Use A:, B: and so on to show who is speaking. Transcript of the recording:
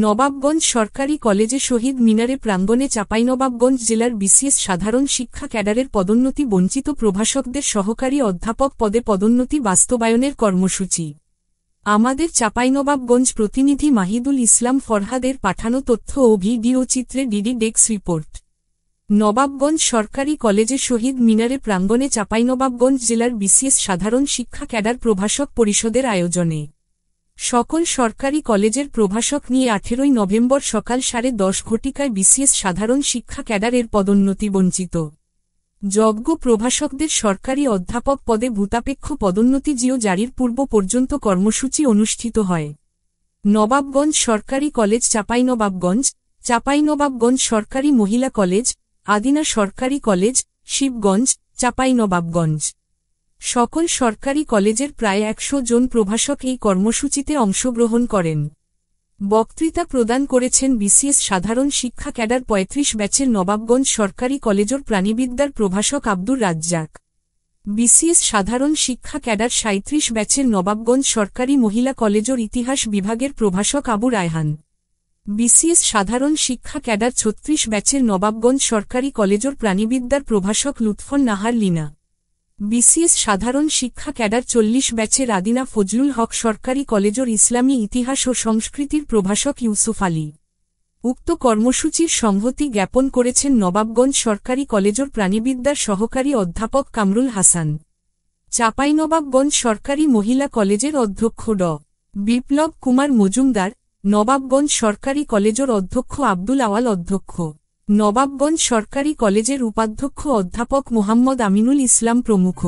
A: নবাবগঞ্জ সরকারি কলেজে শহীদ মিনারে প্রাঙ্গণে চাঁপাইনবাবগঞ্জ জেলার বিসিএস সাধারণ শিক্ষা ক্যাডারের পদোন্নতি বঞ্চিত প্রভাষকদের সহকারী অধ্যাপক পদে পদোন্নতি বাস্তবায়নের কর্মসূচি। আমাদের চাঁপাইনবাবগঞ্জ প্রতিনিধি মাহিদুল ইসলাম ফরহাদের পাঠানো তথ্য ও ভিডিও চিত্রে ডিডি ডেস্ক রিপোর্ট। নবাবগঞ্জ সরকারি কলেজে শহীদ মিনারে প্রাঙ্গণে চাঁপাইনবাবগঞ্জ জেলার বিসিএস সাধারণ শিক্ষা ক্যাডার প্রভাষক পরিষদের আয়োজনে সকল সরকারি কলেজের প্রভাষক নিয়ে 18 নভেম্বর সকাল 10:30 ঘটিকায় বিসিএস সাধারণ শিক্ষা ক্যাডারের পদোন্নতি বঞ্চিত যোগ্য প্রভাষকদের সরকারি অধ্যাপক পদে ভূতাপেক্ষ পদোন্নতি জিও জারির পূর্ব পর্যন্ত কর্মসূচি অনুষ্ঠিত হয়। নবাবগঞ্জ সরকারি কলেজ চাঁপাইনবাবগঞ্জ, চাঁপাইনবাবগঞ্জ সরকারি মহিলা কলেজ, আদিনা সরকারি কলেজ, শিবগঞ্জ, চাঁপাইনবাবগঞ্জ সকল সরকারি কলেজের প্রায় 100 জন প্রভাষক এই কর্মসূচিতে অংশগ্রহণ করেন। বক্তৃতা প্রদান করেছেন বিসিএস সাধারণ শিক্ষা ক্যাডার 35 ব্যাচের নবাবগঞ্জ সরকারি কলেজের প্রাণীবিদ্যার প্রভাষক আব্দুর রাজ্জাক, বিসিএস সাধারণ শিক্ষা ক্যাডার 37 ব্যাচের নবাবগঞ্জ সরকারি মহিলা কলেজের ইতিহাস বিভাগের প্রভাষক আবু রায়হান, বিসিএস সাধারণ শিক্ষা ক্যাডার 36 ব্যাচের নবাবগঞ্জ সরকারি কলেজের প্রাণীবিদ্যার প্রভাষক লুৎফন নাহার লিনা, বিসিএস সাধারণ শিক্ষা ক্যাডার 40 ব্যাচের আদিনা ফজলুল হক সরকারি কলেজের ইসলামী ইতিহাস ও সংস্কৃতির প্রভাষক ইউসুফ আলী। উক্ত কর্মসূচির সংহতি জ্ঞাপন করেছেন নবাবগঞ্জ সরকারি কলেজের প্রাণীবিদ্যার সহকারী অধ্যাপক কামরুল হাসান। চাঁপাইনবাবগঞ্জ সরকারি মহিলা কলেজের অধ্যক্ষ ড বিপ্লব কুমার মজুমদার, নবাবগঞ্জ সরকারি কলেজের অধ্যক্ষ আব্দুল আওয়াল অধ্যক্ষ, নবাবগঞ্জ সরকারি কলেজের উপাধ্যক্ষ অধ্যাপক মোহাম্মদ আমিনুল ইসলাম প্রমুখ।